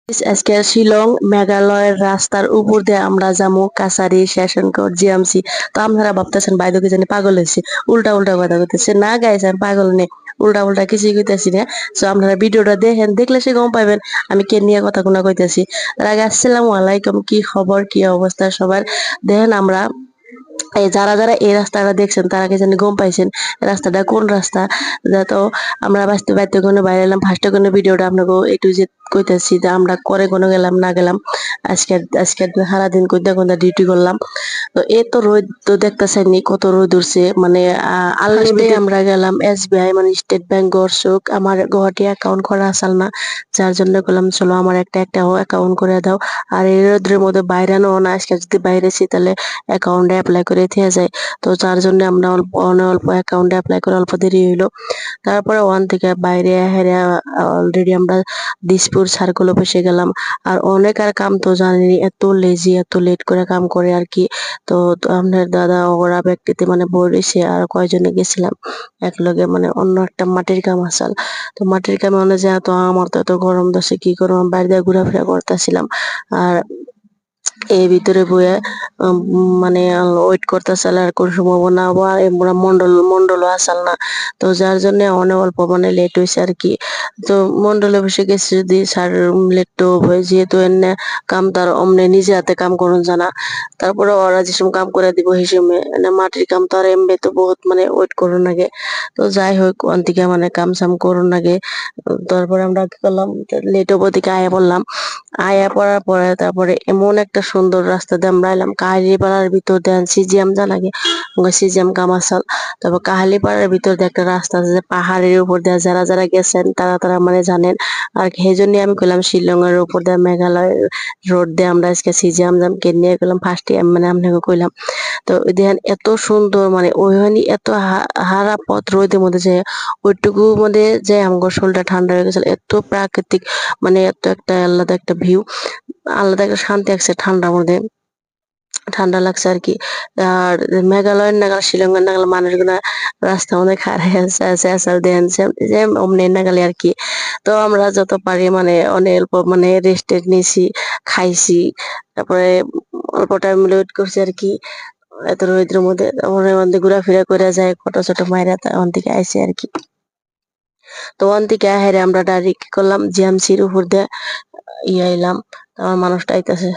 আজকে শিলং মেঘালয়ের রাস্তার উপর দিয়ে আমরা যাবো কাছারি সেশনকোট জিএমসি। তো আপনারা ভাবতেছেন বাইরে কি জানি পাগল হয়েছে, উল্টা উল্টা কথা কইতেছে। না গাইস, আমি পাগল নেই, উল্টা উল্টা কিছুই কইতেছি না। তো আপনারা ভিডিওটা দেখেন, দেখলে সে গম পাইবেন আমি কে নিয়ে কথা গুনা কইতেছি। তার আগে আসসালামু আলাইকুম, কি খবর, কি অবস্থা সবার। দেখেন আমরা এই যারা যারা এই রাস্তাটা দেখছেন তারা কি জানি গম পাইছেন রাস্তাটা কোন রাস্তা। তো আমরা বাঁচতে বাড়তে কোনো বাইরে এলাম, ফার্স্টে কোনো ভিডিওটা আপনাকে একটু যে কইতেছি যে আমরা করে কোনো গেলাম না গেলাম। আজকে আজকে সারাদিন কইতে কইতে ডিউটি করলাম। তো এই তো রোদ তো দেখতেছেন নি কত রোদ উঠছে, মানে আনলিমিটেড। আমরা গেলাম এসবিআই মানে স্টেট ব্যাংক গড়চুক, আমার গুয়াহাটি অ্যাকাউন্ট করা আসাল না, যার জন্য বললাম চলো আমার একটা একটা অ্যাকাউন্ট করে দাও। আর এই রোদ্রের মধ্যে বাইরানো না, আজকে যদি বাইরেছি তাহলে অ্যাকাউন্টে অ্যাপ্লাই করে থেকে যায়। তো যার জন্য আমরা অল্প অল্প অ্যাকাউন্টে অ্যাপ্লাই করে অল্প দেরি হইলো। তারপরে ওখান থেকে বাইরে হেরে অলরেডি আমরা দিসপুর সার্কেল অফিসে গেলাম। আর অনেক আর কাম তো জানেনই, এত লেজি এত লেট করে কাম করে আর কি। তো আপনার দাদা ওরা ব্যক্তিতে মানে বই রয়েছে আর কয়জনে গেছিলাম একলগে, মানে অন্য একটা মাটির কাম আসাল। তো মাটির কামে মানে যা, তো আমার তো এত গরম দশে কি করবো, বাইরে ঘোরাফেরা করতেছিলাম। আর এই ভিতরে বইয়া মানে ওয়েট করতেছিল আর কোন সম্ভাবনা বা এমরা মন্ডল আসাল না। তো যার জন্য অনেক অল্প মানে লেট হয়েছে আর কি। তো মন্ডলে বসে গেছে যদি স্যার লেট তো হয়ে, যেহেতু এনে কাম তার অমনে নিজে হাতে কাম করুন জানা। তারপরে ওরা যেসব কাম করে দিব হিসেবে মাটির কাম তো আর এমবে তো বহুত মানে ওয়েট করুন আগে। তো যাই হোক ওখান থেকে মানে কাম সাম করুন আগে। তারপরে আমরা কি করলাম, লেট হবো দিকে আয়া পড়লাম। আয়া পড়ার পরে তারপরে এমন একটা সুন্দর রাস্তা দিয়ে আমরা এলাম কাহালিপাড়ার ভিতর দিয়ে, সিজিএম জানাগে সিজিএম কামাসাল। তারপর কাহালিপাড়ার ভিতর দিয়ে একটা রাস্তা আছে যে পাহাড়ের উপর দিয়ে, যারা যারা গেছেন তারা তারা মানে জানেন। আর সেই জন্যই আমি কইলাম শিলং এর উপর দিয়ে মেঘালয় রোড দিয়ে আমরা আজকে সিজিএম কে নিয়ে গেলাম ফার্স্টে, মানে আপনাকে কইলাম। তো দেখেন এত সুন্দর, মানে ওইখানে এত হারা পথ রোদের মধ্যে যে ওইটুকু মধ্যে যে আমার শরীরটা ঠান্ডা হয়ে গেছিল, এত প্রাকৃতিক, মানে এত একটা আলাদা একটা ভিউ, আলাদা একটা শান্তি আসছে ঠান্ডার মধ্যে, ঠান্ডা লাগছে আর কি। আর মেঘালয়ের নাগাল শিলংয়ের নাগাল মানুষগুলা রাস্তার মধ্যে খাড়াই আছে আসাল দেন যে অমনি নাগালে আর কি। তো আমরা যত পারি মানে অনেক অল্প মানে রেস্ট নিয়েছি, খাইছি। তারপরে অল্প টাইম ওয়েট করছি আর কি। এত রোদের মধ্যে ওর মধ্যে ঘোরাফেরা করে যায়, ফটো ছোটো মাইরা ওখান থেকে আইসি আর কি। তো ওখান থেকে হেরে আমরা ডাইরেক্ট কি করলাম জিএমসির উপর দিয়ে এলাম। আমার মানুষটা আইতাছে।